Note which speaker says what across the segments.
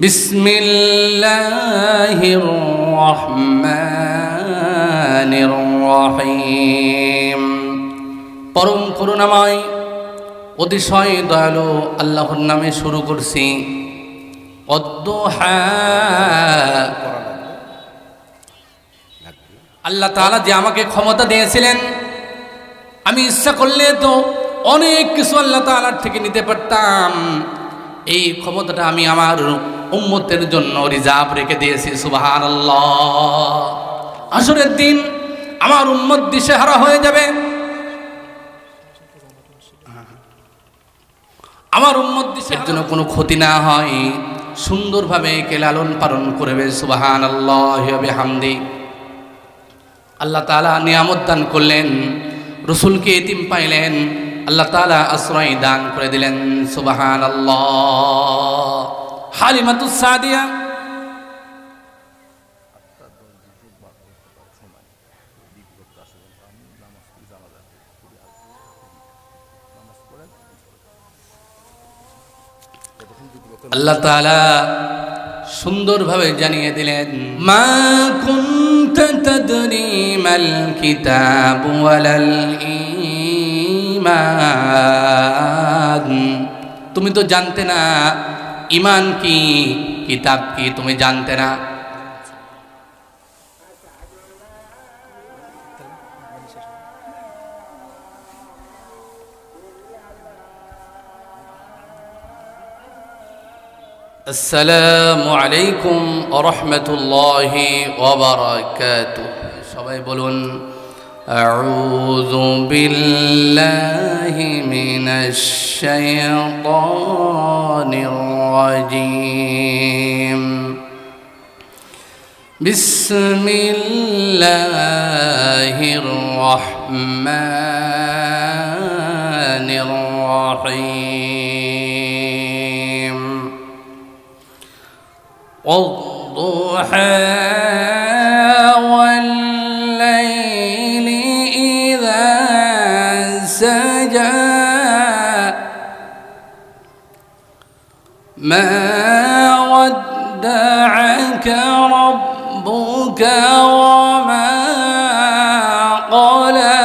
Speaker 1: বিসমিল্লাহির রহমানির রহিম। পরম করুণাময় অতিশয় দয়ালু আল্লাহর নামে শুরু করছি। অদ্দুহা, আল্লাহ তাআলা যে আমাকে ক্ষমতা দিয়েছিলেন, আমি ইচ্ছা করলে তো অনেক কিছু আল্লাহ তাআলার থেকে নিতে পারতাম। এই ক্ষমতাটা আমি আমার উম্মতের জন্য রিজার্ভ রেখে দিয়েছি। সুবহানাল্লাহ। আসরের দিন আমার উম্মত দিশেহারা হয়ে যাবে, আমার উম্মত দিশের জন্য কোনো ক্ষতি না হয়, সুন্দরভাবে একে লালন পালন করবে। সুবহানাল্লাহি ওয়া বিহামদি। আল্লাহ তাআলা নিয়ামত দান করলেন, রসুলকে এতিম পাইলেন, আল্লাহ তাআলা আশ্রয় দান করে দিলেন। সুবহানাল্লাহ। হালিমাতুস সাদিয়া আল্লাহ তাআলা সুন্দরভাবে জানিয়ে দিলেন, মা কুনতা তাদরি মাল কিতাব ওয়ালাল ঈমান। তুমি তো জানতে না ঈমান কি, কিতাব কি, তুমি জানতে না। আসসালামু আলাইকুম ওয়া রাহমাতুল্লাহি ওয়া বারাকাতুহু। সবাই বলুন, আউযু বিল্লাহি মিনাশ শাইতানির রাজীম। বিসমিল্লাহির রহমানির রহিম। والضحى والليل إذا سجى ما ودعك ربك وما قلى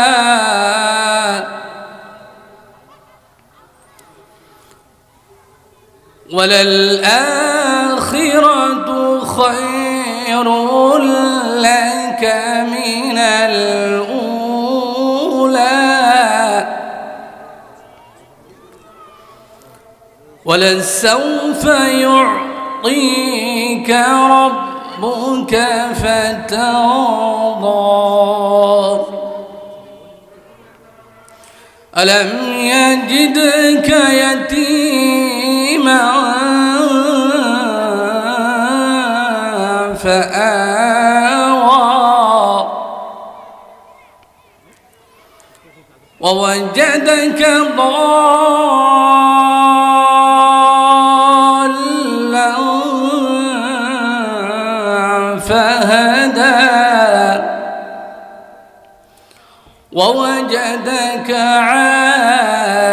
Speaker 1: وللآخرة خير لك من الأولى ولسوف يعطيك ربك فترضى ألم يجدك يتيما فآوى ووجدك ضالا فهدى ووجدك عائلا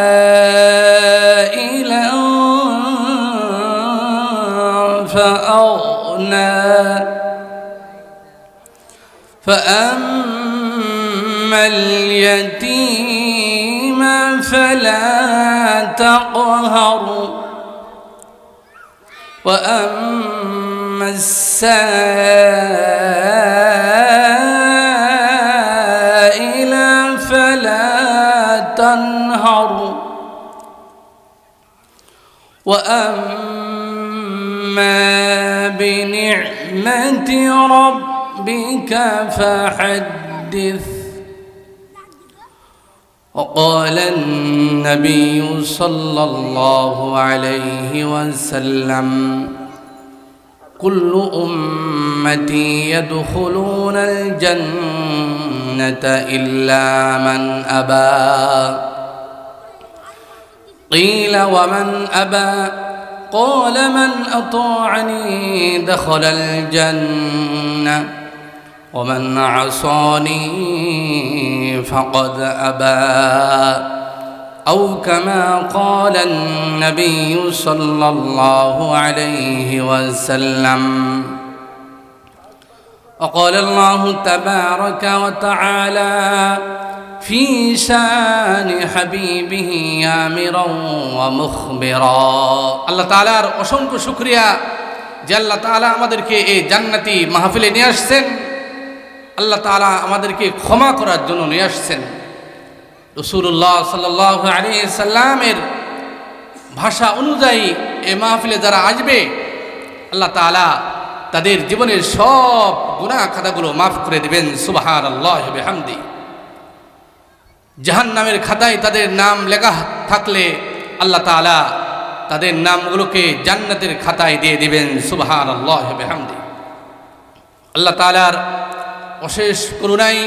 Speaker 1: فأغنى فأما اليتيم فلا تقهر وأما السائل فلا تنهر وأما بنعمة ربك فحدث. وقال النبي صلى الله عليه وسلم كل أمتي يدخلون الجنة إلا من أبى. قيل ومن أبى؟ قال من أطاعني دخل الجنة ومن عصاني فقد أبى. أو كما قال النبي صلى الله عليه وسلم وقال الله تبارك وتعالى في شان حبيبه آمرا ومخبرا আল্লাহ তাআলার অসংখ্য শুকরিয়া যে আল্লাহ তাআলা আমাদেরকে এই জান্নাতি মাহফিলে নিয়ে আসছেন। আল্লাহ তাআলা আমাদেরকে ক্ষমা করার জন্য নিয়ে আসছেন। রাসূলুল্লাহ সাল্লাল্লাহু আলাইহি সাল্লামের ভাষা অনুযায়ী এই মাহফিলে যারা আসবে আল্লাহ তাআলা তাদের জীবনের সব গুনাহ খাতাগুলো মাফ করে দিবেন। সুবহানাল্লাহি ওয়া বিহামদি। জাহান্নামের খাতায় তাদের নাম লেখা থাকলে আল্লাহ তাআলা তাদের নামগুলোকে জান্নাতের খাতায় দিয়ে দিবেন। সুবহানাল্লাহি ওয়া বিহামদি। আল্লাহ তাআলার অশেষ করুণায়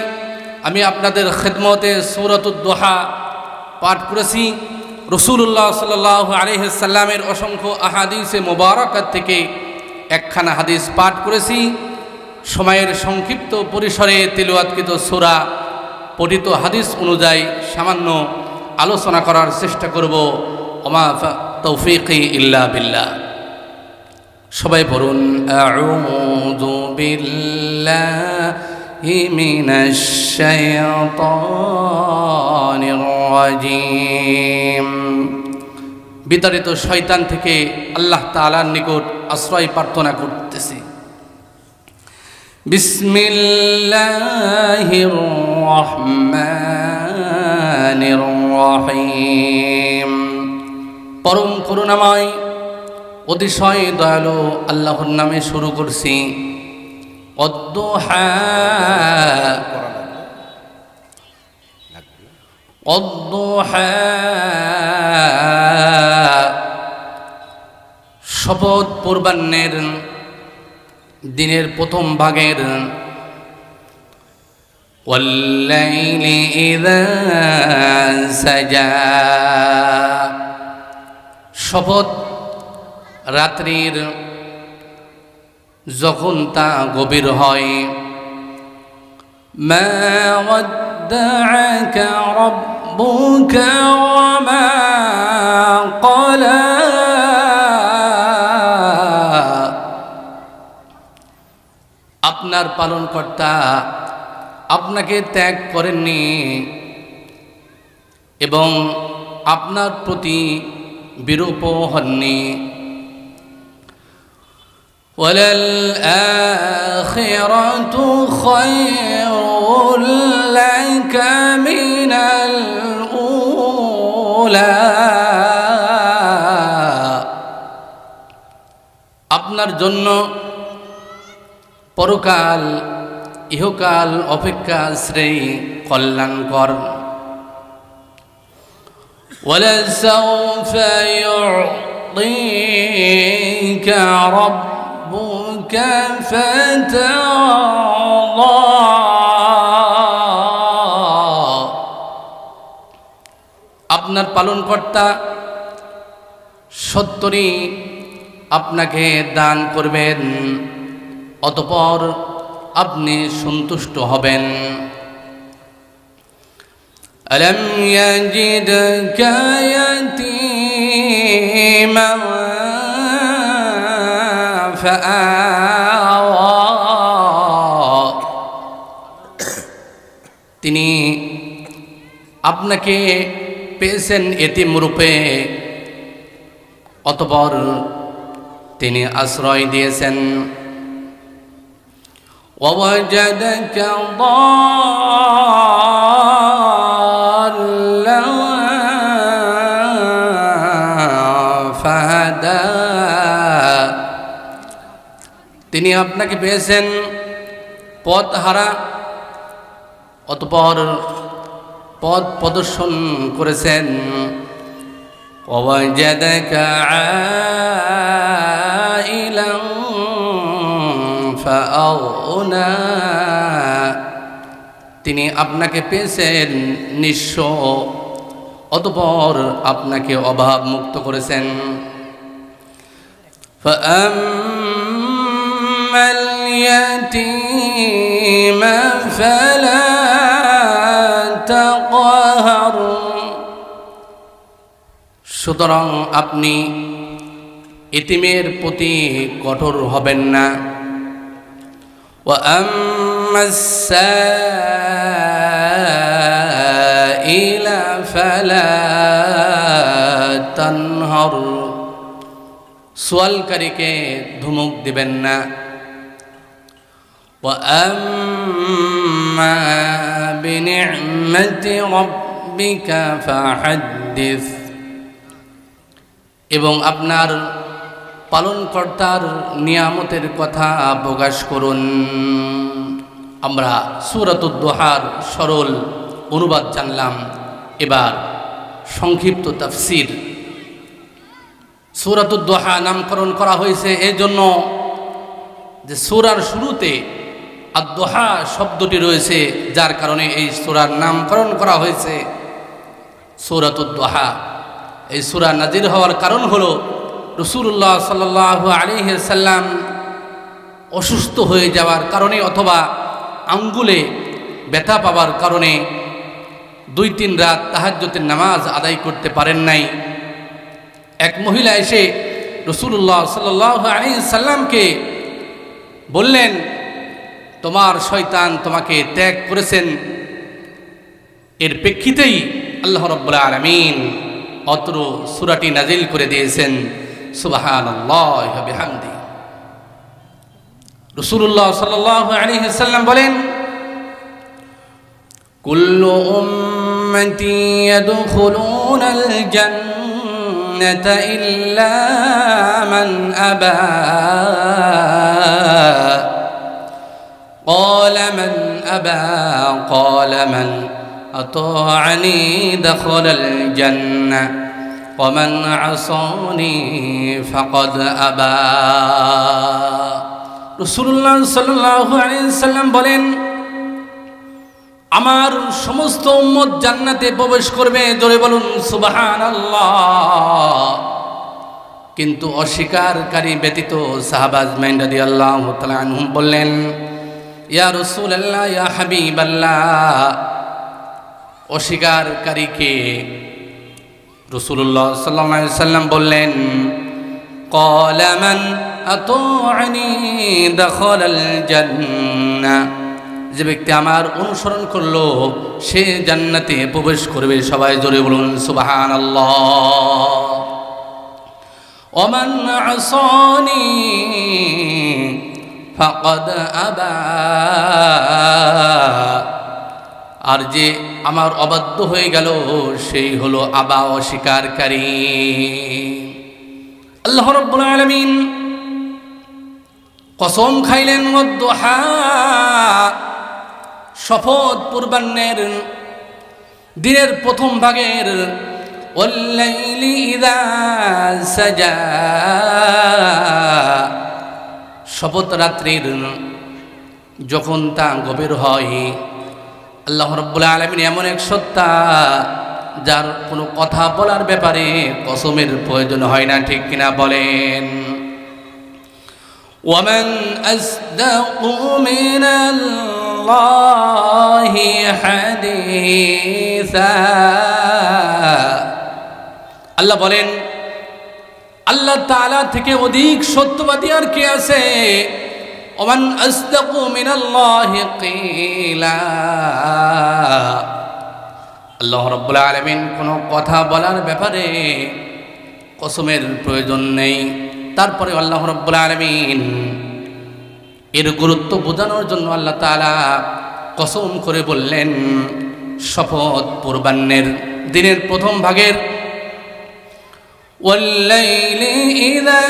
Speaker 1: আমি আপনাদের খিদমতে সূরাতুদ দুহা পাঠ করেছি। রাসূলুল্লাহ সাল্লাল্লাহু আলাইহি সাল্লামের অসংখ্য আহাদিসে মুবারাকাত থেকে একখানা হাদিস পাঠ করেছি। সময়ের সংক্ষিপ্ত পরিসরে তিলাওয়াতকৃত সূরা পঠিত হাদিস অনুযায়ী সামান্য আলোচনা করার চেষ্টা করব। ওমা তৌফিকি ইল্লা বিল্লাহ। সবাই পড়ুন আউযু বিল্লাহি মিনাশ শাইতানির রাজীম। বিতাড়িত শয়তান থেকে আল্লাহ তাআলার নিকট আশ্রয় প্রার্থনা করতেছি। বিসমিল্লাহির রহমানির রহিম। পরম করুণাময় অতিশয় দয়ালু আল্লাহর নামে শুরু করছি। অদ্দুহা অদ্দুহা শপথ পূর্বাহ্নের দিনের প্রথম ভাগের। ওয়াল্লাইলি ইযা সাজা শপথ রাত্রির যখন তা গভীর হয়। মা ওয়াদ্দাআকা রাব্বুকা ওয়া মা ক্বালা আপনার পালনকর্তা আপনাকে ত্যাগ করেননি এবং আপনার প্রতি বিরূপ হননি। ওয়ালাল আখিরাতু খায়রুল লাকা মিনাল উলা আপনার জন্য পরকাল ইহকাল অপেক্ষা শ্রেয় কল্যাণকর। ওয়ালাসাউফা ইউ'তিকা রাব্বুকা ফাতারদা আপনার পালনকর্তা সত্তরই আপনাকে দান করবেন, অতঃপর আপনি সন্তুষ্ট হবেন। আলম ইয়াজিদকা ইয়াতীমান ফাআওয়া তিনি আপনাকে পেয়েছেন এতিম রূপে, অতঃপর তিনি আশ্রয় দিয়েছেন। ওয়াজাদাকা দাল্লান ফাহাদা তিনি আপনাকে পেয়েছেন পথহারা, অতঃপর পথ প্রদর্শন করেছেন। ওয়াজাদাকা আইলান ফাআগনা তিনি আপনাকে পেয়েছেন নিঃস্ব, অতঃপর আপনাকে অভাব মুক্ত করেছেন। ফাআম্মাল ইয়াতীমা ফালা তাকহার সুতরাং আপনি এতিমের প্রতি কঠোর হবেন না। وَأَمَّا السَّائِلَ فَلَا تَنْهَرْ সোয়ালকারীকে ধমক দিবেন না। وَأَمَّا بِنِعْمَةِ رَبِّكَ فَحَدِّثْ এবং আপনার পালনকর্তার নিয়ামতের কথা প্রকাশ করুন। আমরা সূরাতুদ দুহার সরল অনুবাদ জানলাম, এবার সংক্ষিপ্ত তাফসীর। সূরাতুদ দুহা নামকরণ করা হয়েছে এই জন্য যে সূরার শুরুতে আদ-দুহা শব্দটি রয়েছে, যার কারণে এই সূরার নামকরণ করা হয়েছে সূরাতুদ দুহা। এই সূরা নাজিল হওয়ার কারণ হলো রাসূলুল্লাহ সাল্লাল্লাহু আলাইহি সাল্লাম অসুস্থ হয়ে যাওয়ার কারণে অথবা আঙ্গুলে ব্যথা পাওয়ার কারণে 2-3 রাত তাহাজ্জুদের নামাজ আদায় করতে পারেন নাই। এক মহিলা এসে রাসূলুল্লাহ সাল্লাল্লাহু আলাইহি সাল্লামকে বললেন, তোমার শয়তান তোমাকে ত্যাগ করেছেন। এর প্রেক্ষিতেই আল্লাহ রাব্বুল আলামিন অত্র সূরাটি নাজিল করে দিয়েছেন। সুবহানাল্লাহি ওয়া বিহামদি। রাসূলুল্লাহ সাল্লাল্লাহু আলাইহি সাল্লাম বলেন, কুল্লু উম্মতি ইয়াদখুলুনাল জান্নাতা ইল্লা মান আবা ক্বালা মান আবা ক্বালা মান আতাআনি দাখালাল জান্নাহ ওয়া মান আসানি ফাকাদ আবা। রাসূলুল্লাহ সাল্লাল্লাহু আলাইহি সাল্লাম বলেন, আমার সমস্ত উম্মত জান্নাতে প্রবেশ করবে, জোরে বলুন সুবহানাল্লাহ। কিন্তু অস্বীকারী ব্যতীত সাহাবা আজমাইন রাদিয়াল্লাহু তাআলা আনহুম বললেন, ইয়া রাসূলুল্লাহ, ইয়া হাবিবাল্লাহ, অস্বীকারীকে? রাসূলুল্লাহ সাল্লাল্লাহু আলাইহি সাল্লাম বললেন, ক্বালা মান আতাআনি দাখালাল জান্নাহ, যে ব্যক্তি আমার অনুসরণ করলো সে জান্নাতে প্রবেশ করবে। সবাই জোরে বলুন সুবহানাল্লাহ। ওয়া মান আসানি ফাকাদ আবা, আর যে আমার অবাধ্য হয়ে গেল সেই হলো আবা, অস্বীকারী। আল্লাহ রাব্বুল আলামিন কসম খাইলেন, ওয়াদ-দুহা, শপথ পূর্বাহ্নের দিনের প্রথম ভাগের, ওয়াল-লাইলি ইযা সাজা, শপথ রাত্রির যখন তা গভীর হয়। আল্লাহ রাব্বুল আলামিন এমন এক সত্তা যার কোনো কথা বলার ব্যাপারে কসমের প্রয়োজন হয় না, ঠিক কিনা বলেন? ومن أصدق من الله حديثا, আল্লাহ বলেন, আল্লাহ তাআলা থেকে অধিক সত্যবাদী আর কে আছে? ومن أصدق من الله قيلا, আল্লাহ রাব্বুল আলামিন কোনো কথা বলার ব্যাপারে কসমের প্রয়োজন নেই। তারপরে আল্লাহ রাব্বুল আলামিন এর গুরুত্ব বোঝানোর জন্য আল্লাহ তাআলা কসম করে বললেন, শপথ পূর্বাহ্নের দিনের প্রথম ভাগের, ওয়াল-লাইলি ইযা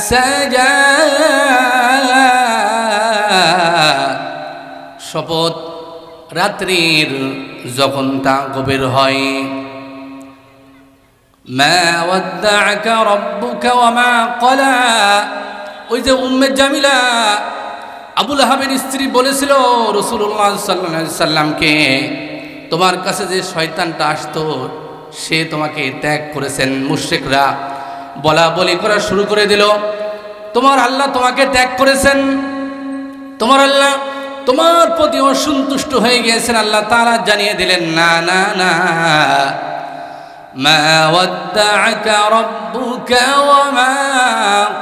Speaker 1: সাজা, শপথ রাত্রির যখন তা গভীর হয়। মা ওয়াদ্দাআকা রাব্বুকা ওয়া মা ক্বালা, ওই যে উম্মে জামিলা আবু লাহাবের স্ত্রী বলেছিল রাসূলুল্লাহ সাল্লাল্লাহু আলাইহি সাল্লামকে, তোমার কাছে যে শয়তানটা আসতো সে তোমাকে ত্যাগ করেছেন। মুশরিকরা বলা বলি করা শুরু করে দিল, তোমার আল্লাহ তোমাকে ত্যাগ করেছেন, তোমার আল্লাহ তোমার প্রতি অসন্তুষ্ট হয়ে গিয়েছেন। আল্লাহ তাআলা জানিয়ে দিলেন, না না না, মা ওয়াদ্দাআকা রাব্বুকা ওয়া মা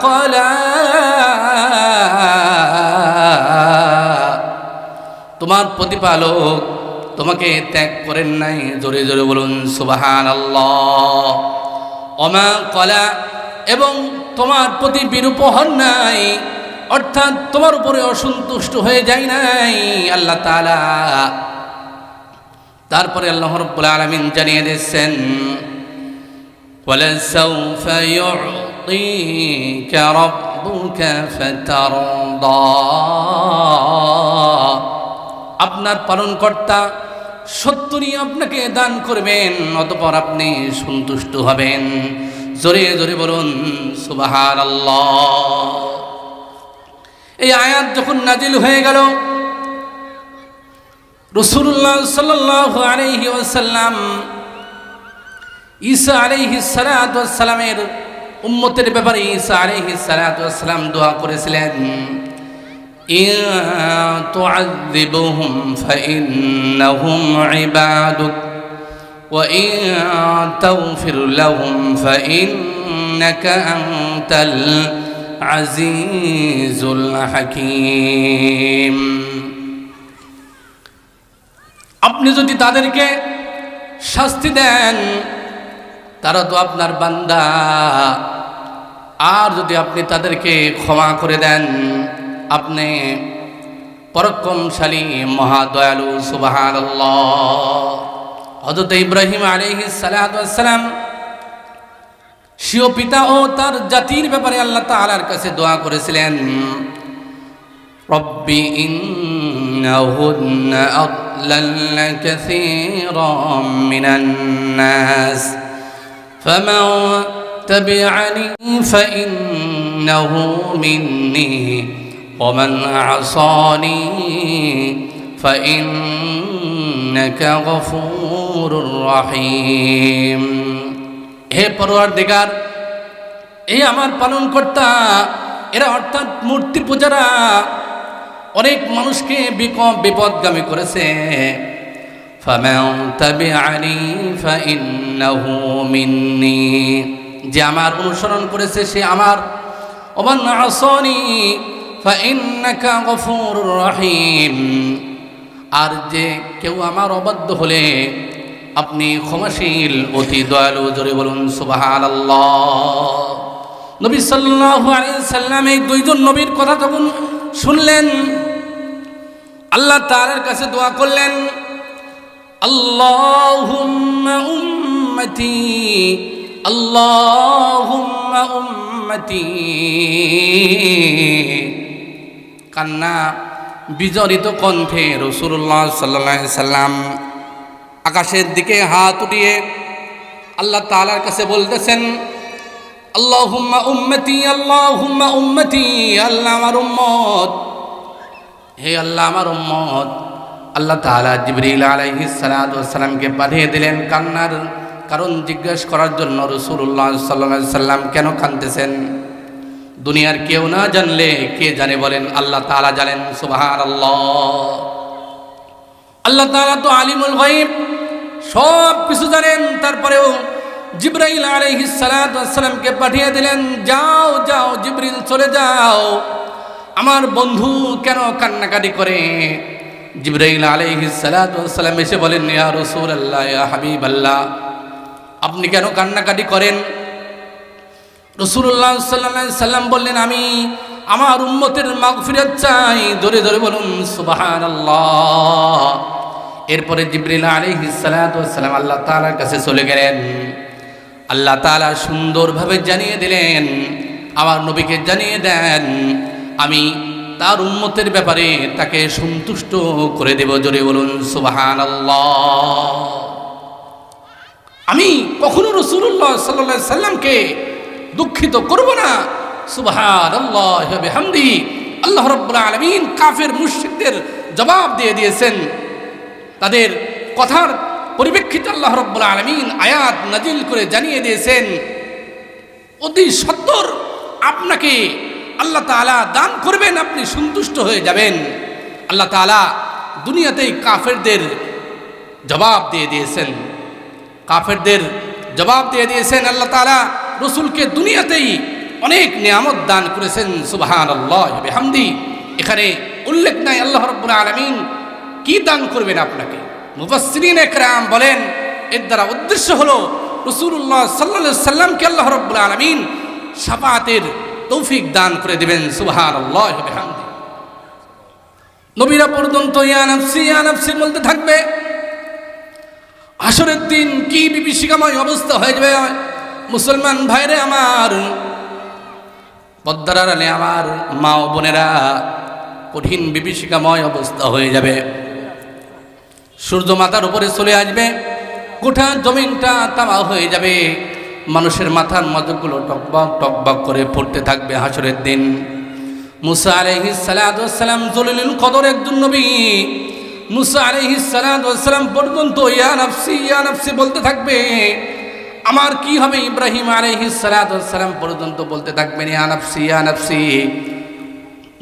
Speaker 1: ক্বালা, তোমার প্রতিপালক তোমাকে ত্যাগ করেন নাই। জোরে জোরে বলুন সুবহানাল্লাহ। ওয়া মা ক্বালা, এবং তোমার প্রতি বিরূপ হন নাই, অর্থাৎ তোমার উপরে অসন্তুষ্ট হয়ে যায় নাই আল্লাহ তাআলা। তারপরে আল্লাহ রাব্বুল আলামিন জানিয়ে দিচ্ছেন ওয়ালাসাউফা ইউতিকা রাব্বুকা ফাতারদা, আপনার পালনকর্তা সত্যই আপনাকে দান করবেন, অতঃপর আপনি সন্তুষ্ট হবেন। জোরে জোরে বলুন সুবহানাল্লাহ। এই আয়াত যখন নাজিল হয়ে গেল, রাসূলুল্লাহ সাল্লাল্লাহু আলাইহি ওয়াসাল্লাম ঈসা আলাইহিস সালাতু ওয়াস সালামের উম্মতের ব্যাপারে ঈসা আলাইহিস সালাতু ওয়াস সালাম দোয়া করেছিলেন, ইন তুআযিবহুম ফাইন্নাহুম ইবাদুক ওয়া ইন তাগফির লাহুম ফাইন্নাকা আনতাল আজিজুল হাকীম। আপনি যদি তাদেরকে শাস্তি দেন তারা তো আপনার বান্দা, আর যদি আপনি তাদেরকে ক্ষমা করে দেন আপনি পরাক্রমশালী মহাদয়ালু। সুবহানাল্লাহ। হযরত ইব্রাহিম আলাইহিস সালাতু ওয়াস সালাম স্বীয় পিতা ও তার জাতির ব্যাপারে আল্লাহ তাআলার কাছে দোয়া করেছিলেন, রব্বি ইন্নাহুন্না আদলাল্না কাসীরাম মিনান নাস ফামান তাবিআনি ফাইন্নাহু মিন্নী ওয়া মান আসানি ফাইন্নাকা গফুরুর রহিম। হে পরওয়ারদিগার, এই আমার পালনকর্তা, এরা অর্থাৎ মূর্তি পূজারা অনেক মানুষকে বিপদগামী করেছে। ফামান তাবিআনি ফাইন্নাহু মিন্নী, যে আমার অনুসরণ করেছে সে আমার, ওয়া মান আসানি ফাইন্নাকা গফুরুর রহিম, আর যে কেউ আমার অবাধ্য হলে আপনি ক্ষমাশীল অতি দয়ালু। জোরে বলুন সুবহানাল্লাহ। নবী সাল্লাল্লাহু আলাইহি সাল্লাম এই দুইজন নবীর কথা যখন শুনলেন আল্লাহ তাআলার কাছে দোয়া করলেন, আল্লাহুম্মা উম্মতি আল্লাহুম্মা উম্মতি। কান্না বিজড়িত কণ্ঠে রাসূলুল্লাহ সাল্লাল্লাহু আলাইহি সাল্লাম আকাশের দিকে হাত উঠিয়ে আল্লাহ তাআলার কাছে বলতেছেন, আল্লাহুম্মা উম্মতি আল্লাহুম্মা উম্মতি, আল্লাহ আমার উম্মত, হে আল্লাহ আমার উম্মত। আল্লাহ তাআলা জিবরিল আলাইহিস সালাতু ওয়াস সালামকে পাঠিয়ে দিলেন কান্নার কারণ জিজ্ঞেস করার জন্য। রাসূলুল্লাহ সাল্লাল্লাহু আলাইহি সাল্লাম কেন কাঁদতেছেন দুনিয়ার কেউ না জানলে কে জানে বলেন? আল্লাহ তাআলা জানেন। সুবহানাল্লাহ। আল্লাহ তাআলা তো আলিমুল গায়ব, সব কিছু জানেন। তারপরেও জিবরাইল আলাইহিস সালাতু ওয়াস সালামকে পাঠিয়ে দিলেন, যাও যাও জিবরিল চলে যাও, আমার বন্ধু কেন কান্নাকাটি করে। জিবরাইল আলাইহিস সালাতু ওয়াস সালাম এসে বলেন, ইয়া রাসূলুল্লাহ, ইয়া হাবিবাল্লাহ, আপনি কেন কান্নাকাটি করেন? রাসূলুল্লাহ সাল্লাল্লাহু আলাইহি সাল্লাম বললেন, আমি আমার উম্মতের মাগফিরাত চাই। ধরে ধরে বলুন সুবহানাল্লাহ। এরপরে জিবরিল আলাইহিস সালাতু ওয়াস সালাম আল্লাহ তাআলার কাছে চলে গেলেন। আল্লাহ তাআলা সুন্দরভাবে জানিয়ে দিলেন, আমার নবীকে জানিয়ে দেন, আমি তার উম্মতের ব্যাপারে তাকে সন্তুষ্ট করে দেব। জোরে বলুন সুবহানাল্লাহ। আমি কখনো রাসূলুল্লাহ সাল্লাল্লাহু আলাইহি সাল্লামকে দুঃখিত করব না। সুবহানাল্লাহ ওয়া বিহামদি। আল্লাহ রাব্বুল আলামিন কাফের মুশরিকদের জবাব দিয়ে দিয়েছেন। তাদের কথার পরিপ্রেক্ষিতে আল্লাহ রাব্বুল আলামিন আয়াত নাজিল করে জানিয়ে দিয়েছেন, অতি সত্বর আপনাকে আল্লাহ তাআলা দান করবেন, আপনি সন্তুষ্ট হয়ে যাবেন। আল্লাহ তাআলা দুনিয়াতেই কাফেরদের জবাব দিয়ে দিয়েছেন। কাফেরদের জবাব দিয়ে দিয়েছেন আল্লাহ তাআলা রসুলকে দুনিয়াতেই অনেক নিয়ামত দান করেছেন সুবহানাল্লাহ ওয়া বিহামদি। এখানে উল্লেখ নাই আল্লাহ রাব্বুল আলামিন কি দান করবেন আপনাকে। মুফাসসিরিন একরাম বলেন এর দ্বারা উদ্দেশ্য হলো রাসূলুল্লাহ সাল্লাল্লাহু আলাইহি সাল্লামকে আল্লাহ রাব্বুল আলামিন শাফাআতের তৌফিক দান করে দিবেন সুবহানাল্লাহ ওয়া বিহামদি। নবীরা পর্যন্ত ইয়া নাফসি বলতে থাকবে। হাসরের দিন কি বিভীষিকাময় অবস্থা হয়ে যাবে মুসলমান ভাইরে আমার, পদ্মার আড়ালে আমার মা ও বোনেরা, কঠিন বিভীষিকাময় অবস্থা হয়ে যাবে। সূর্য মাথার উপরে চলে আসবে, গোটা জমিনটা তামা হয়ে যাবে, মানুষের মাথার মজগুলো টকবক টকবক করে পড়তে থাকবে হাসরের দিন। মুসা আলাইহিস সালাতু ওয়াস সালাম জলিলুল কদর একজন নবী, মুসা আলাইহিস সালাতু ওয়াস সালাম পর্যন্ত ইয়া নাফসি বলতে থাকবে। আমার কি হবে? ইব্রাহিম আলাইহিস সালাতু ওয়াস সালাম পর্যন্ত বলতে থাকবেন ইয়া নাফসি।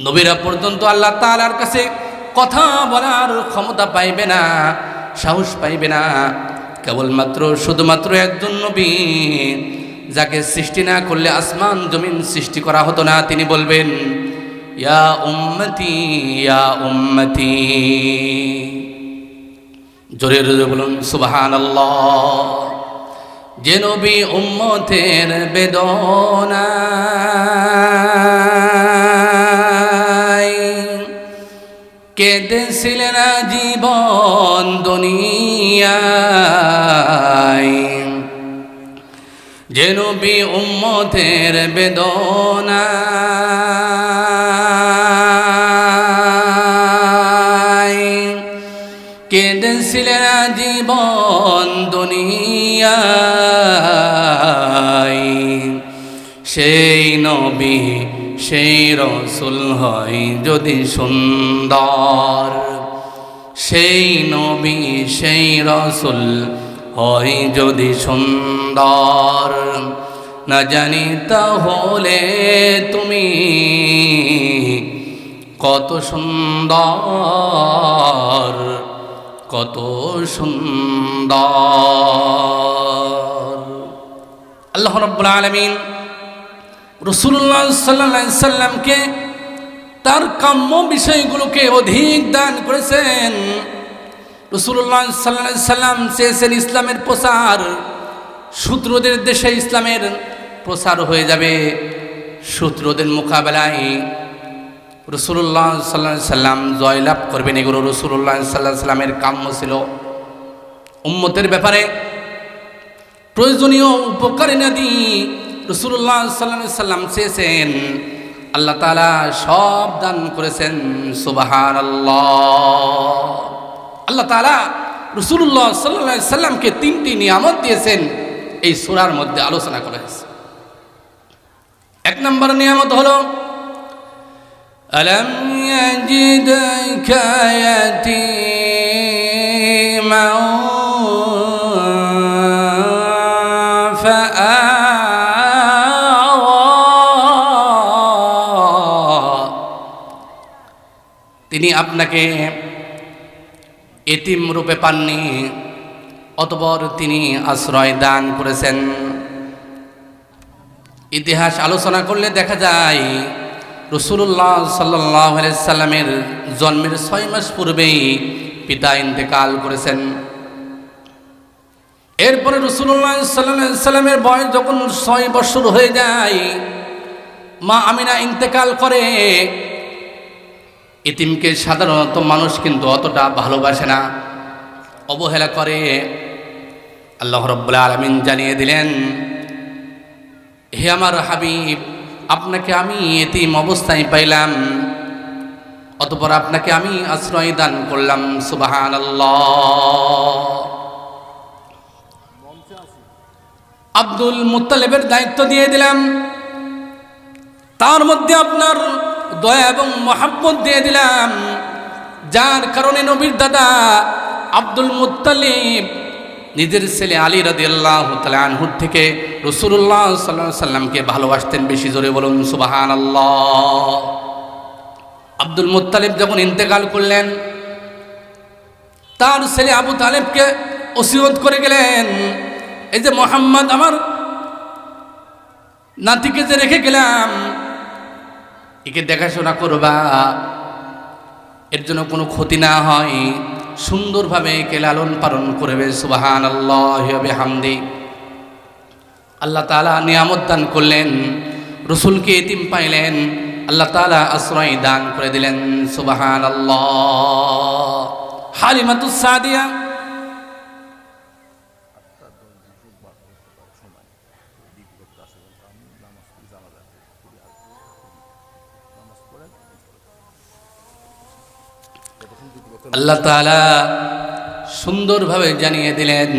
Speaker 1: নবীরা পর্যন্ত আল্লাহ তাআলার কাছে কথা বলার ক্ষমতা পাইবে না, সাহস পাইবে না। কেবলমাত্র শুধুমাত্র একজন নবী, যাকে সৃষ্টি না করলে আসমান জমিন সৃষ্টি করা হতো না, তিনি বলবেন ইয়া উম্মতি। জোরে জোরে বলুন সুবহানাল্লাহ। যে নবী উম্মতের বেদনা কেঁদেছিলেন জীবন দুনিয়ায়, যে নবী উম্মতের বেদনা কেঁদেছিলেন জীবন দুনিয়ায়, সেই নবী সেই রসুল হয় যদি সুন্দর, সেই নবী সেই রসুল হয় যদি সুন্দর, না জানি তাহলে তুমি কত সুন্দর, কত সুন্দর। আল্লাহ রাব্বুল আলামিন রাসূলুল্লাহ সাল্লাল্লাহু আলাইহি সাল্লামকে তার কাম্য বিষয়গুলোকে অধিক দান করেছেন। রাসূলুল্লাহ সাল্লাল্লাহু আলাইহি সাল্লাম চেয়েছেন ইসলামের প্রচার, শত্রুদের দেশে ইসলামের প্রচার হয়ে যাবে। শত্রুদের মোকাবেলায় রাসূলুল্লাহ সাল্লাল্লাহু আলাইহি সাল্লাম জয়লাভ করবেন, এগুলো রাসূলুল্লাহ সাল্লাল্লাহু আলাইহি সাল্লামের কাম্য ছিল। উম্মতের ব্যাপারে প্রয়োজনীয় উপকারিণাদি রাসূলুল্লাহ সাল্লাল্লাহু আলাইহি সাল্লাম চেয়েছেন, আল্লাহ তাআলা সব দান করেছেন সুবহানাল্লাহ। আল্লাহ তাআলা রাসূলুল্লাহ সাল্লাল্লাহু আলাইহি সাল্লামকে তিনটি নিয়ামত দিয়েছেন, এই সূরার মধ্যে আলোচনা করা হয়েছে। এক নম্বর নিয়ামত হলো আলাম ইয়াজিদকা ইয়াতীমান তিনি আপনাকে এতিম রূপে পাননি, অতঃপর তিনি আশ্রয় দান করেছেন। ইতিহাস আলোচনা করলে দেখা যায় রাসূলুল্লাহ সাল্লাল্লাহু আলাইহি সাল্লামের জন্মের 6 মাস পূর্বেই পিতা ইন্তেকাল করেছেন। এরপরে রাসূলুল্লাহ সাল্লাল্লাহু আলাইহি সাল্লামের বয়স যখন 6 বছর হয়ে যায়, মা আমিনা ইন্তেকাল করে। এতিমকে সাধারণত মানুষ কিন্তু অতটা ভালোবাসে না, অবহেলা করে। আল্লাহ রাব্বুল আলামিন জানিয়ে দিলেন, হে আমার হাবিব, আপনাকে আমি এতিম অবস্থায় পাইলাম, অতঃপর আপনাকে আমি আশ্রয় দান করলাম সুবহানাল্লাহ। আব্দুল মুত্তালিবের দায়িত্ব দিয়ে দিলাম, তার মধ্যে আপনার দয়া এবং মহব্বত দিয়ে দিলাম, যার কারণে নবীর দাদা আব্দুল মুত্তালিব নিজের ছেলে আলী রাদিয়াল্লাহু তাআলা আনহু থেকে রাসূলুল্লাহ সাল্লাল্লাহু আলাইহি সাল্লামকে ভালোবাসতেন। বেশি জোরে বলুন সুবহানাল্লাহ। আব্দুল মুত্তালিব যখন ইন্তেকাল করলেন, তার ছেলে আবু তালেবকে ওসিয়ত করে গেলেন, এই যে মোহাম্মদ আমার নাতিকে যে রেখে গেলাম, একে দেখাশোনা করবা, এর জন্য কোনো ক্ষতি না হয়, সুন্দরভাবে একে লালন পালন করবে। সুবহানাল্লাহি ওয়া বিহামদি। আল্লাহ তাআলা নিয়ামত দান করলেন, রসুলকে এতিম পাইলেন, আল্লাহ তাআলা আশ্রয় দান করে দিলেন। সুবহানাল্লাহ। হালিমাতুস সাদিয়া আল্লাহ তাআলা সুন্দরভাবে জানিয়ে দিলেন,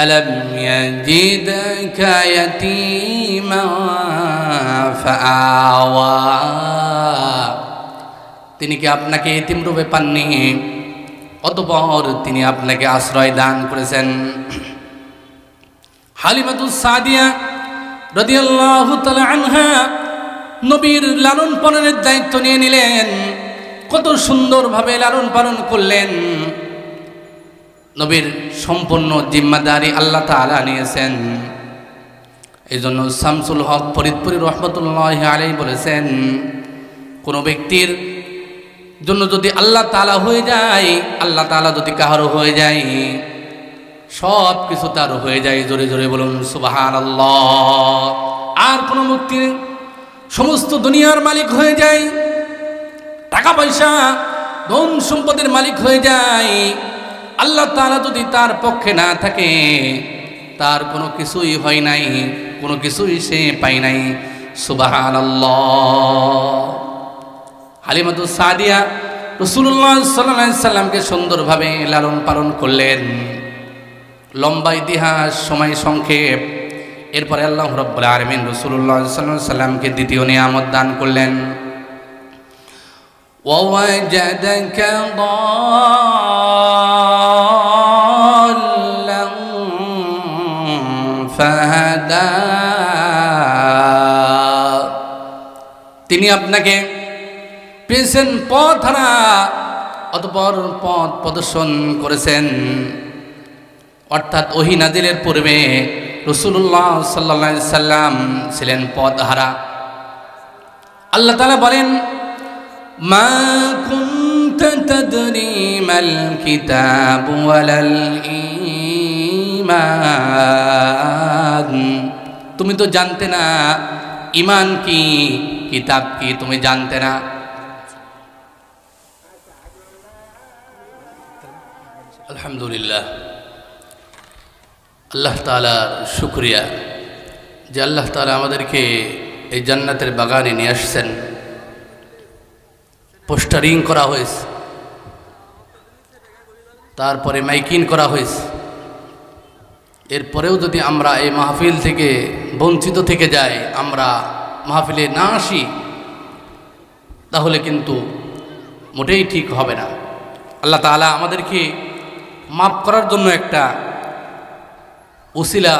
Speaker 1: আলাম ইয়াজিদকা ইয়াতীমা ফাআওয়া। তিনি কি আপনাকে এতিম রূপে পাননি, অতঃপর তিনি আপনাকে আশ্রয় দান করেছেন। হালিমাতুস সাদিয়া রাদিয়াল্লাহু তাআলা আনহা নবীর লালন পালনের দায়িত্ব নিয়ে নিলেন। কত সুন্দরভাবে লালন পালন করলেন। নবীর সম্পূর্ণ জিম্মাদারি আল্লাহ তাআলা নিয়েছেন। এই জন্য শামসুল হক ফরিদপুরি রহমতুল্লাহি আলাইহি বলেছেন, কোনো ব্যক্তির জন্য যদি আল্লাহ তাআলা হয়ে যায়, আল্লাহ তাআলা যদি কাহারও হয়ে যায়, সব কিছু তার হয়ে যায়। জোরে জোরে বলুন সুবহানাল্লাহ। আর কোনো ব্যক্তি সমস্ত দুনিয়ার মালিক হয়ে যায়, টাকা পয়সা ধন সম্পদের মালিক হয়ে যায়, আল্লাহ তাআলা যদি তার পক্ষে না থাকে, তার কোনো কিছুই হয় নাই, কোনো কিছুই সে পায় নাই। সুবহানাল্লাহ। হালিমাতুস সাদিয়া রাসূলুল্লাহ সাল্লাল্লাহু আলাইহি সাল্লামকে সুন্দরভাবে লালন পালন করলেন। লম্বা ইতিহাস, সময় সংক্ষেপ। এরপরে আল্লাহ রাব্বুল আলামিন রাসূলুল্লাহ সাল্লাল্লাহু আলাইহি সাল্লামকে দ্বিতীয় নিয়ামত দান করলেন। ووجدك ضالا فهدى। তিনি আপনাকে পেয়েছেন পথহারা, অতঃপর পথ প্রদর্শন করেছেন। অর্থাৎ ওহী নাজিলের পূর্বে রাসূলুল্লাহ সাল্লাল্লাহু আলাইহি সাল্লাম ছিলেন পথহারা। আল্লাহ তাআলা বলেন, মা কুনতা তাদরি মাল কিতাব ওয়ালাল ঈমান। তুমি তো জানতে না ঈমান কি, কিতাব কি, তুমি জানতে না। আলহামদুলিল্লাহ, আল্লাহ তাআলার শুকরিয়া যে আল্লাহ তাআলা আমাদেরকে এই জান্নাতের বাগানে নিয়ে আসছেন। পোস্টারিং করা হয়েছে, তারপরে মাইকিং করা হয়েছে। এরপরেও যদি আমরা এই মাহফিল থেকে বঞ্চিত থেকে যাই, আমরা মাহফিলে না আসি, তাহলে কিন্তু মোটেই ঠিক হবে না। আল্লাহ তাআলা আমাদেরকে মাফ করার জন্য একটা উসিলা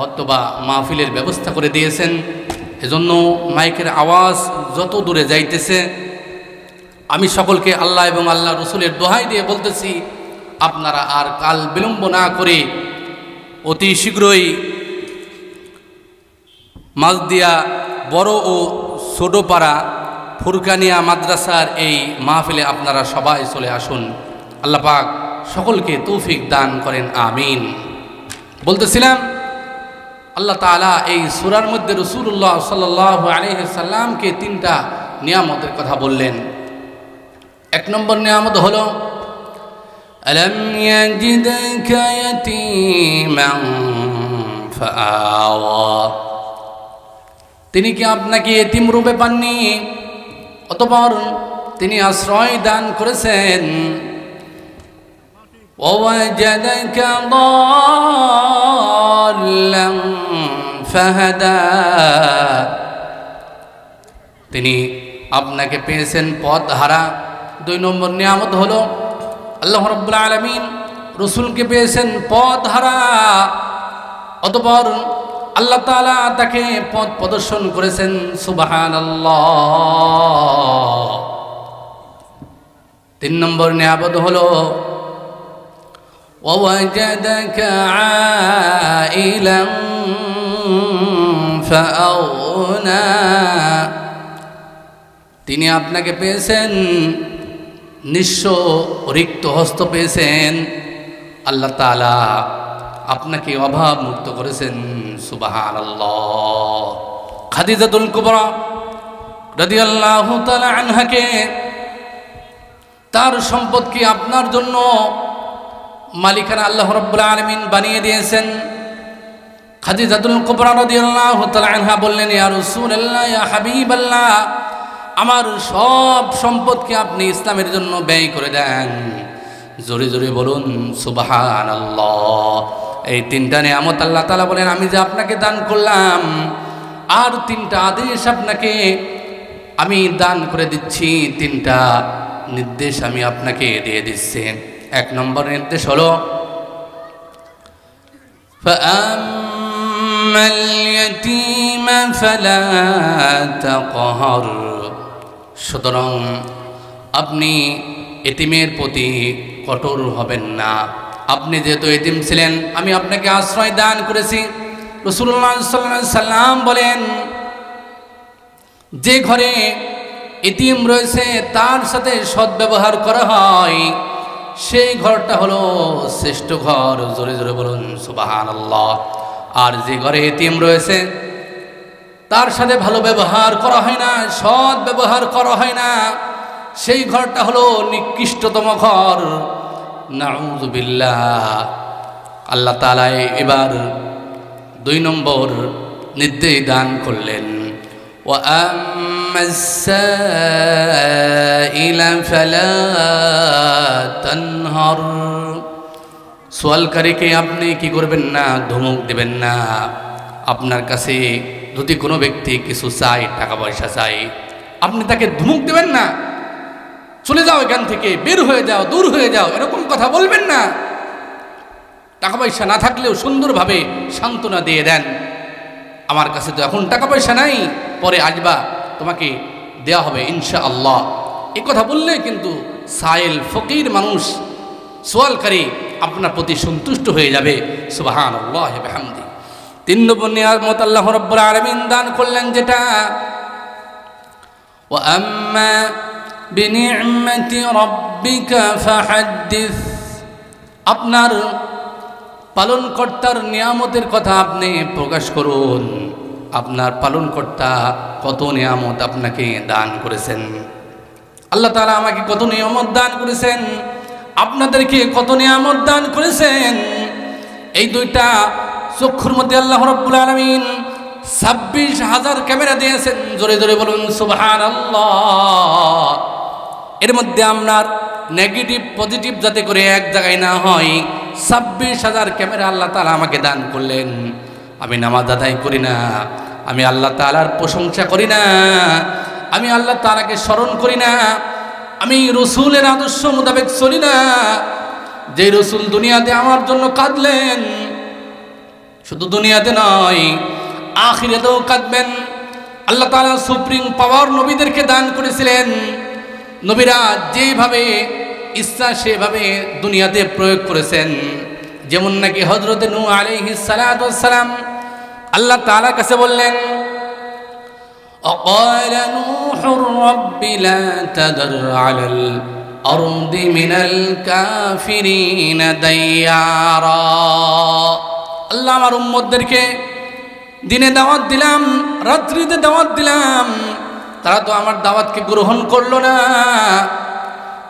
Speaker 1: অথবা মাহফিলের ব্যবস্থা করে দিয়েছেন। এজন্য মাইকের আওয়াজ যত দূরে যাইতেছে, আমি সকলকে আল্লাহ এবং আল্লাহ রসুলের দোহাই দিয়ে বলতেছি, আপনারা আর কাল বিলম্ব না করে অতি শীঘ্রই মাঝদিয়া বড় ও ছোটপাড়া ফুরকানিয়া মাদ্রাসার এই মাহফিলে আপনারা সবাই চলে আসুন। আল্লাহ পাক সকলকে তৌফিক দান করেন, আমিন। বলতেছিলাম, আল্লাহ তাআলা এই সূরার মধ্যে রাসূলুল্লাহ সাল্লাল্লাহু আলাইহি সাল্লামকে তিনটা নিয়ামতের কথা বললেন। এক নম্বর নিয়ামত হলো, আলাম ইয়াজিদকা ইয়াতীমান ফাআওয়া। তিনি কি আপনাকে এতিম রূপে পাননি, অতঃপর তিনি আশ্রয় দান করেছেন। ওয়াজাদাকা দাল্লান ফাহাদা। তিনি আপনাকে পেয়েছেন পথহারা। দুই নম্বর নিয়ামত হলো, আল্লাহ রাব্বুল আলামিন রসুলকে পেয়েছেন পথহারা, অতঃপর আল্লাহ তাআলা তাকে পথ প্রদর্শন করেছেন। সুবহানাল্লাহ। তিন নম্বর নিয়ামত হলো, ووجدك عائلا فأغنى তিনি আপনাকে পেয়েছেন নিঃস্ব রিক্ত হস্ত পেয়েছেন, আল্লাহ তাআলা আপনাকে অভাব মুক্ত করেছেন। সুবহানাল্লাহ। খাদিজাতুল কুবরা রাদিয়াল্লাহু তাআলা আনহাকে তার সম্পদকে আপনার জন্য মালিকানা আল্লাহ রাব্বুল আলামিন বানিয়ে দিয়েছেন। খাদিজাতুল কুবরা রাদিয়াল্লাহু তাআলা আনহা বললেন, ইয়া রাসূলুল্লাহ, ইয়া হাবিবাল্লাহ, আমার সব সম্পদকে আপনি ইসলামের জন্য ব্যয় করে দেন। জোরে জোরে বলুন সুবহানাল্লাহ। এই তিনটা নিয়ামত আল্লাহ তাআলা বলেন, আমি যে আপনাকে দান করলাম, আর তিনটা আদেশ আপনাকে আমি দান করে দিচ্ছি, তিনটা নির্দেশ আমি আপনাকে দিয়ে দিচ্ছি। এক নম্বর নির্দেশ হলো ফাআম্মাল ইয়াতীমা ফালা তাকহার। সুতরাং আপনি এতিমের প্রতি কঠোর হবেন না। আপনি যেহেতু এতিম ছিলেন, আমি আপনাকে আশ্রয় দান করেছি। রাসূলুল্লাহ সাল্লাল্লাহু আলাইহি সাল্লাম বলেন, যে ঘরে এতিম রয়েছে তার সাথে সদ্ব্যবহার করা হয়, সেই ঘরটা হলো শ্রেষ্ঠ ঘর। জোরে জোরে বলুন সুবহানাল্লাহ। আর যে ঘরে এতিম রয়েছে তার সাথে ভালো ব্যবহার করা হয় না, সৎ ব্যবহার করা হয় না, সেই ঘরটা হলো নিকৃষ্টতম ঘর। নাউযুবিল্লাহ। আল্লাহ তাআলা এবার 2 নম্বর নির্দেশ দান করলেন, ওয়া আম্মাস-সাইলা ফালা তানহার। সোয়ালকারীকে আপনি কি করবেন না, ধমক দেবেন না। আপনার কাছে যদি কোনো ব্যক্তি কিছু চায়, টাকা পয়সা চায়, আপনি তাকে ধমক দেবেন না, চলে যাও এখান থেকে, বের হয়ে যাও, দূর হয়ে যাও, এরকম কথা বলবেন না। টাকা পয়সা না থাকলেও সুন্দরভাবে সান্ত্বনা দিয়ে দেন, আমার কাছে তো এখন টাকা পয়সা নাই, পরে আসবা, তোমাকে দেয়া হবে ইনশাআল্লাহ। এই কথা বললে কিন্তু সাইল ফকির মানুষ, সোয়ালকারী আপনার প্রতি সন্তুষ্ট হয়ে যাবে। সুবহানাল্লাহ ওয়া বিহামদি। 3 নম্বর নিয়ামত আল্লাহ রাব্বুল আলামিন দান করলেন, যেটা ওয়া আম্মা বিনি'মাতি রাব্বিকা ফাহাদ্দিস। আপনার পালনকর্তার নিয়ামতের কথা আপনি প্রকাশ করুন। আপনার পালনকর্তা কত নিয়ামত আপনাকে দান করেছেন। আল্লাহ তাআলা আমাকে কত নিয়ামত দান করেছেন, আপনাদেরকে কত নিয়ামত দান করেছেন। এই 2টা চক্ষুর মধ্যে আল্লাহ রাব্বুল আলামিন 26,000 ক্যামেরা দিয়েছেন। জোরে জোরে বলুন সুবহানাল্লাহ। এর মধ্যে আপনার নেগেটিভ পজিটিভ যাতে করে এক জায়গায় না হয়, 26,000 ক্যামেরা আল্লাহ তাআলা আমাকে দান করলেন। আমি নামাজ আদায় করি না, আমি আল্লাহ তাআলার প্রশংসা করি না, আমি আল্লাহ তাআলাকে স্মরণ করি না, আমি রসুলের আদর্শ মোতাবেক চলি না। যে রসুল দুনিয়াতে আমার জন্য কাঁদলেন, শুধু দুনিয়াতে নয় আখিরাতেও কাঁদবেন। আল্লাহ তাআলা সুপ্রিম পাওয়ার নবীদেরকে দান করেছিলেন। নবীরা যেভাবে ইচ্ছা সেভাবে দুনিয়াতে প্রয়োগ করেছেন। যেমন নাকি হযরত নূহ আলাইহিস সালাতু ওয়াস সালাম আল্লাহ তাআলার কাছে বললেন, وقال نوح رب لا تذر على الأرض من الكافرين ديارا। আল্লাহ আমার উম্মতদেরকে দিনে দাওয়াত দিলাম, রাত্রিতে দাওয়াত দিলাম, তারা তো আমার দাওয়াতকে গ্রহণ করলো না।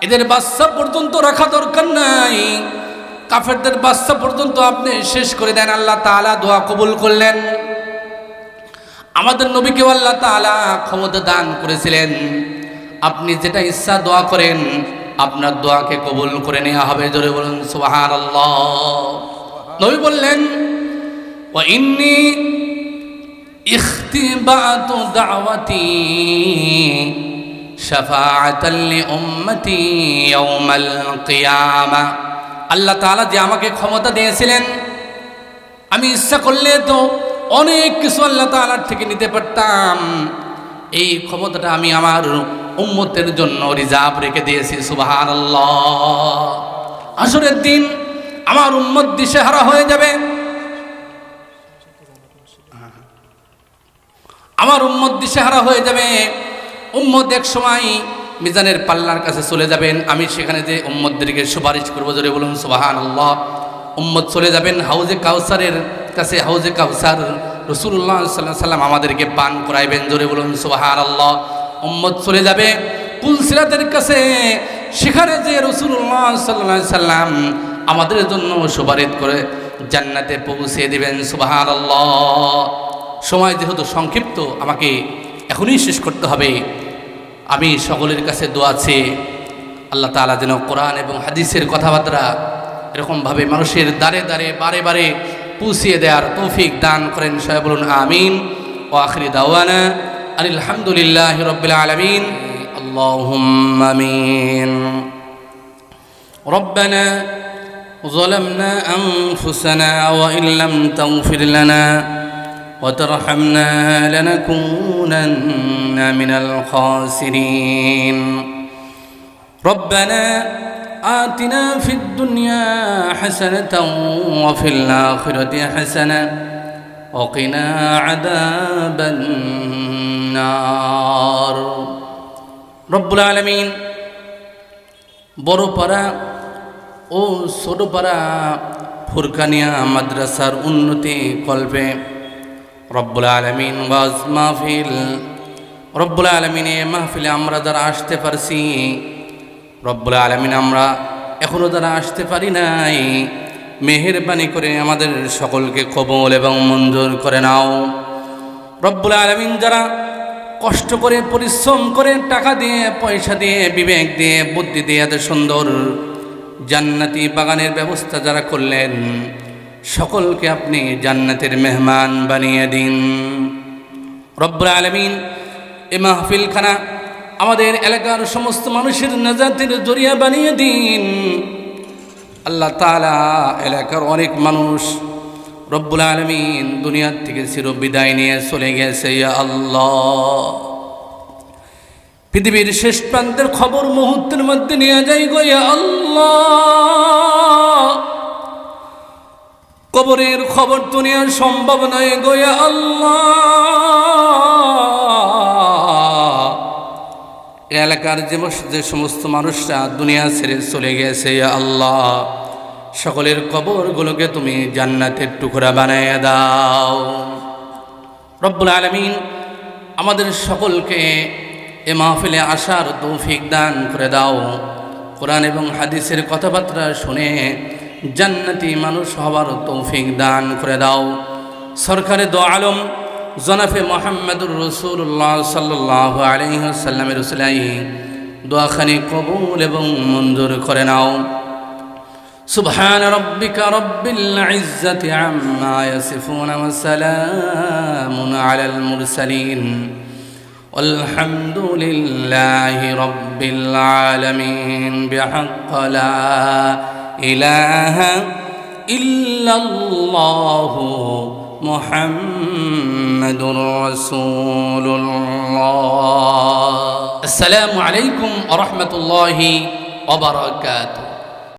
Speaker 1: এদের বাচ্চা পর্যন্ত রাখা দরকার নাই, কাফেরদের বাচ্চা পর্যন্ত আপনি শেষ করে দেন। আল্লাহ তাআলা দোয়া কবুল করলেন। আমাদের নবীকে আল্লাহ তাআলা ক্ষমতা দান করেছিলেন, আপনি যেটা ইচ্ছা দোয়া করেন, আপনার দোয়াকে কবুল করে নেওয়া হবে। জোরে বলুন সুবহানাল্লাহ। নবী বললেন, ওয়া ইন্নী ইখতিবাতু দাওয়াতি শাফাআতাল লিউম্মতি ইয়াউমাল কিয়ামা। আল্লাহ তাআলা যে আমাকে ক্ষমতা দিয়েছিলেন, আমি ইচ্ছা করলে তো অনেক কিছু আল্লাহ তাআলার থেকে নিতে পারতাম। এই ক্ষমতাটা আমি আমার উম্মতের জন্য রিজার্ভ রেখে দিয়েছি। সুবহানাল্লাহ। আসরের দিন আমার উম্মত দিশেহারা হয়ে যাবে, আমার উম্মত দিশেহারা হয়ে যাবে। উম্মত এক সময় মিজানের পাল্লার কাছে চলে যাবেন, আমি সেখানে যে উম্মতদেরকে সুপারিশ করবো, জোরে বলুন সুবহানাল্লাহ। উম্মত চলে যাবেন হাউজে কাউসারের কাছে, হাউজে কাউসার রাসূলুল্লাহ সাল্লাল্লাহু আলাইহি সাল্লাম আমাদেরকে পান করাইবেন, জোরে বলুন সুবহানাল্লাহ। উম্মত চলে যাবে পুলসিরাতের কাছে, সেখানে যে রাসূলুল্লাহ সাল্লাল্লাহু আলাইহি সাল্লাম আমাদের জন্য সুপারিশ করে জান্নাতে পৌঁছে দিবেন, সুবহানাল্লাহ। সময় যেহেতু সংক্ষিপ্ত, আমাকে এখনই শেষ করতে হবে। আমি সকলের কাছে দোয়া আছে, আল্লাহ তাআলা যেন কোরআন এবং হাদিসের কথাবার্তা এরকমভাবে মানুষের দ্বারে দ্বারে বারে বারে পৌঁছিয়ে দেওয়ার তৌফিক দান করেন। সবাই বলুন আমিন। ওয়া আখিরি দাওয়ানা আলহামদুলিল্লাহি রাব্বিল আলামিন। আল্লাহুম্মা আমিন। রব্বানা ظلمنا أنفسنا وإن لم تغفر لنا وترحمنا لنكونن من الخاسرين. ربنا آتنا في الدنيا حسنة وفي الآخرة حسنة وقنا عذاب النار. رب العالمين বড়পাড়া ও ছোটপাড়া ফুরকানিয়া মাদ্রাসার উন্নতি কল্পে রব্বুল আলামিন ওয়াজ মাহফিল, রব্বুল আলামিন এই মাহফিলে আমরা যারা আসতে পারছি, রব্বুল আলামিন আমরা এখনও যারা আসতে পারি নাই, মেহেরবানি করে আমাদের সকলকে কবুল এবং মঞ্জুর করে নাও। রব্বুল আলামিন যারা কষ্ট করে পরিশ্রম করে টাকা দিয়ে পয়সা দিয়ে বিবেক দিয়ে বুদ্ধি দিয়ে এত সুন্দর জান্নাতি বাগানের ব্যবস্থা যারা করলেন, সকলকে আপনি জান্নাতের মেহমান বানিয়ে দিন। রব্বুল আলামিন এই মাহফিলখানা আমাদের এলাকার সমস্ত মানুষের নাজাতের জরিয়া বানিয়ে দিন। আল্লাহ তাআলা এলাকার অনেক মানুষ রব্বুল আলামিন দুনিয়ার থেকে চির বিদায় নিয়ে চলে গেছে। ইয়া আল্লাহ, পৃথিবীর শেষ প্রান্তের খবর মুহূর্তের মধ্যে নিয়ে যাই গো ইয়া আল্লাহ। কবরের খবর তো নেওয়া সম্ভব নয় গো ইয়া আল্লাহ। এলাকার যে সমস্ত মানুষরা দুনিয়া ছেড়ে চলে গেছে ইয়া আল্লাহ, সকলের কবরগুলোকে তুমি জান্নাতের টুকরা বানায় দাও। রব্বুল আলামিন আমাদের সকলকে এ মাহফিলে আসার তৌফিক দান করে দাও। কোরআন এবং হাদিসের কথাবার্তা শুনে জান্নাতি মানুষ হওয়ার তৌফিক দান করে দাও। সরকারে দো আলম জনাফে মুহাম্মদুর রাসূলুল্লাহ সাল্লাল্লাহু আলাইহি ওয়াসাল্লামের উসিলায় দোয়াখানি কবুল এবং মঞ্জুর করে নাও। সুবহান রাব্বিকা রাব্বিল ইজ্জাতি আম্মা ইয়াসিফুন ওয়া সালামুন আলাল মুরসালিন والحمد لله رب العالمين بحق لا إله إلا الله محمد رسول الله. السلام عليكم ورحمة الله وبركاته.